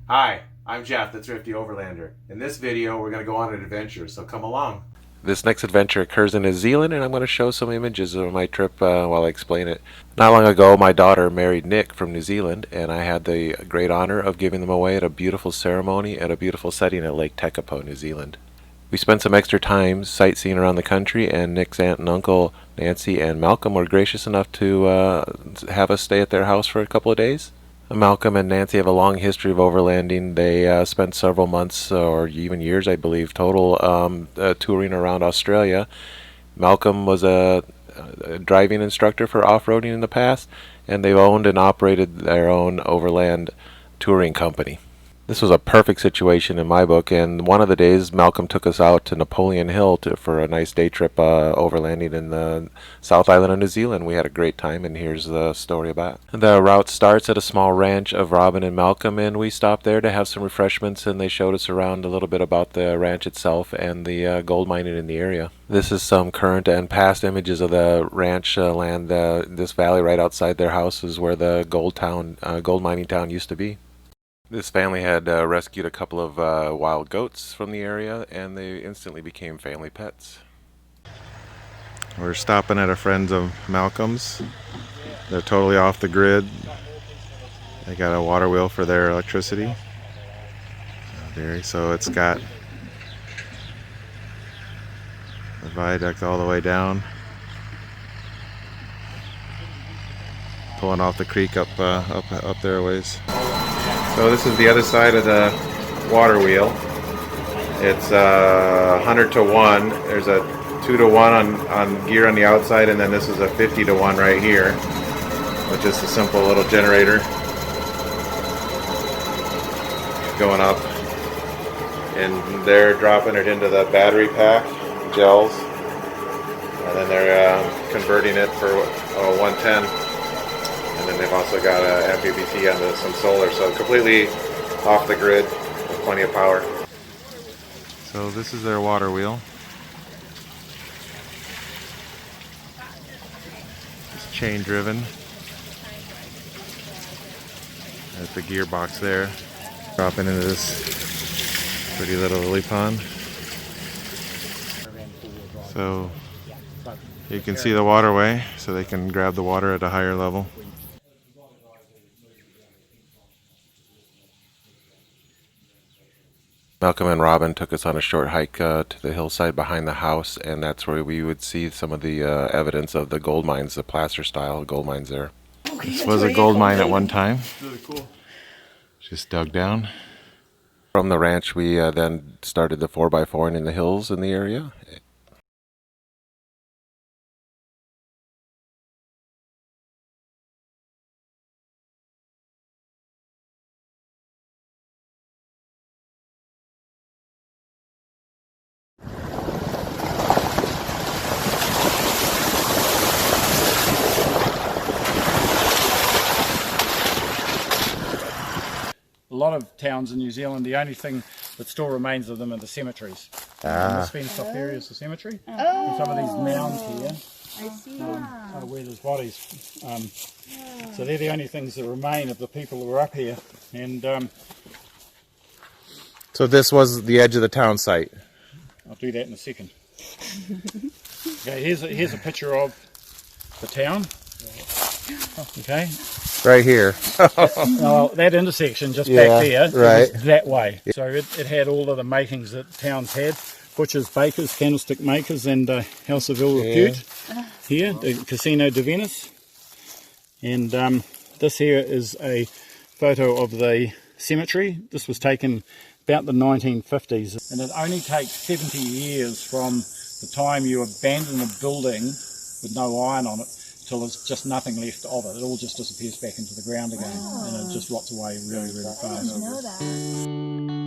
Hi, I'm Jeff, the Thrifty Overlander. In this video, we're going to go on an adventure, so come along. This next adventure occurs in New Zealand, and I'm going to show some images of my trip while I explain it. Not long ago, my daughter married Nick from New Zealand, and I had the great honor of giving them away at a beautiful ceremony at a beautiful setting at Lake Tekapo, New Zealand. We spent some extra time sightseeing around the country, and Nick's aunt and uncle, Nancy and Malcolm, were gracious enough to have us stay at their house for a couple of days. Malcolm and Nancy have a long history of overlanding. They spent several months or even years, I believe, total touring around Australia. Malcolm was a driving instructor for off-roading in the past, and they've owned and operated their own overland touring company. This was a perfect situation in my book, and one of the days Malcolm took us out to Napoleon Hill for a nice day trip overlanding in the South Island of New Zealand. We had a great time, and here's the story about it. The route starts at a small ranch of Robin and Malcolm, and we stopped there to have some refreshments, and they showed us around a little bit about the ranch itself and the gold mining in the area. This is some current and past images of the ranch land. This valley right outside their house is where the gold mining town used to be. This family had rescued a couple of wild goats from the area, and they instantly became family pets. We're stopping at a friend of Malcolm's. They're totally off the grid. They got a water wheel for their electricity. So it's got the viaduct all the way down, pulling off the creek up there a ways. So this is the other side of the water wheel. It's 100 to 1. There's a 2 to 1 on gear on the outside, and then this is a 50 to 1 right here, with just a simple little generator going up. And they're dropping it into the battery pack, gels, and then they're converting it for 110. And then they've also got a MPPT onto some solar, so completely off the grid with plenty of power. So this is their water wheel. It's chain driven. There's the gearbox there. Dropping into this pretty little lily pond. So you can see the waterway, so they can grab the water at a higher level. Malcolm and Robin took us on a short hike to the hillside behind the house, and that's where we would see some of the evidence of the gold mines, the placer style gold mines there. Okay, this was a gold mine at one time. Really cool. Just dug down. From the ranch, we then started the 4x4 in the hills in the area. A lot of towns in New Zealand, the only thing that still remains of them are the cemeteries. The fenced off area is the cemetery. And some of these mounds here are where there's bodies. So they're the only things that remain of the people who were up here. And so this was the edge of the town site. I'll do that in a second. Okay, here's a picture of the town. Okay. Right here. Well, that intersection just back there, right. That way. So it had all of the makings that towns had. Butchers, bakers, candlestick makers, and House of Ill Repute. Here, the Casino de Venice. And this here is a photo of the cemetery. This was taken about the 1950s. And it only takes 70 years from the time you abandon a building with no iron on it till there's just nothing left of it. It all just disappears back into the ground again, and it just rots away really, really fast. I didn't know that.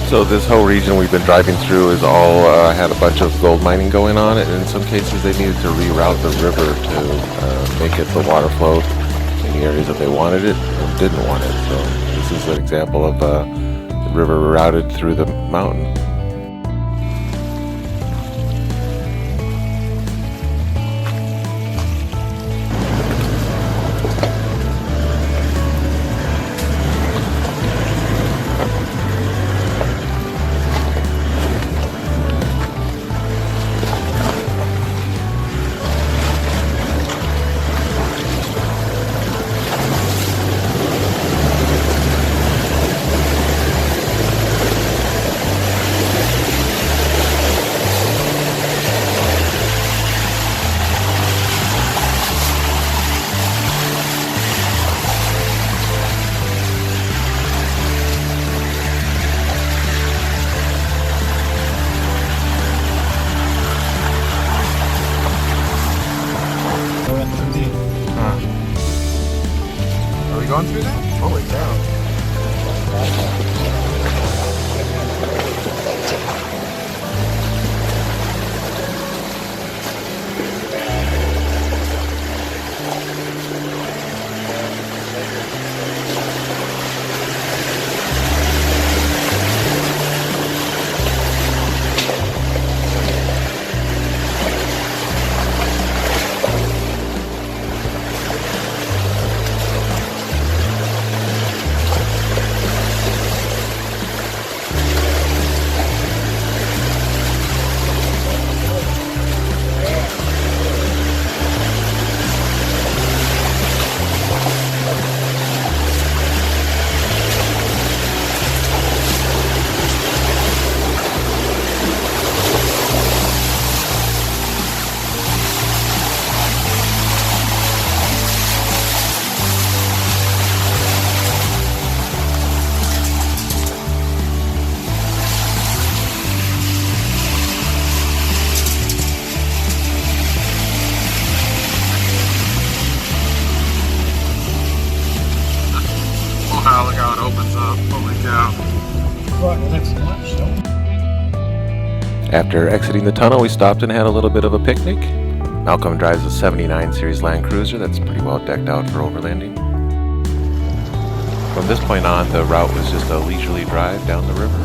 So this whole region we've been driving through is all had a bunch of gold mining going on, and in some cases they needed to reroute the river to make it the water flow in the areas that they wanted it and didn't want it. So this is an example of the river routed through the mountain. Are we going through that? Holy cow. Wow, look how it opens up. Holy cow. Right, well that's lunch, so. After exiting the tunnel, we stopped and had a little bit of a picnic. Malcolm drives a 79 Series Land Cruiser that's pretty well decked out for overlanding. From this point on, the route was just a leisurely drive down the river.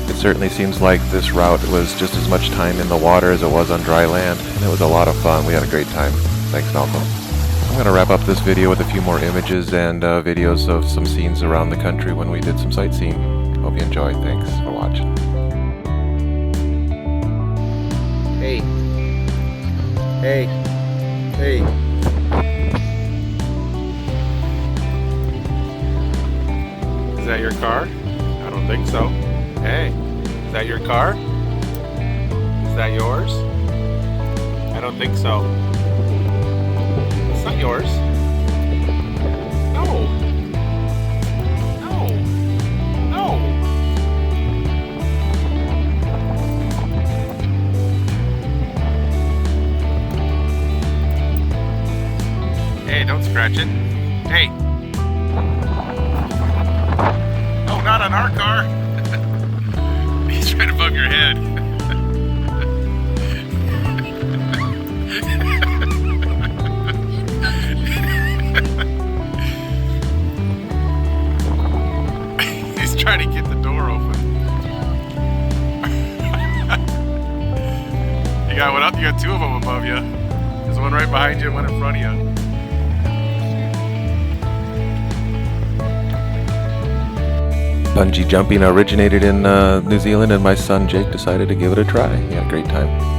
It certainly seems like this route was just as much time in the water as it was on dry land, and it was a lot of fun. We had a great time. Thanks, Malcolm. I'm going to wrap up this video with a few more images and videos of some scenes around the country when we did some sightseeing. Hope you enjoyed. Thanks for watching. Hey. Hey. Hey. Is that your car? I don't think so. Hey, is that your car? Is that yours? I don't think so. It's not yours. No. No. No. Cratchit. Hey! Oh, not on our car! He's right above your head. He's trying to get the door open. You got one up, you got two of them above you. There's one right behind you and one in front of you. Bungee jumping originated in New Zealand, and my son Jake decided to give it a try. He had a great time.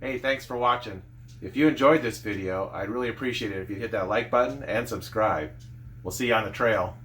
Hey, thanks for watching. If you enjoyed this video, I'd really appreciate it if you hit that like button and subscribe. We'll see you on the trail.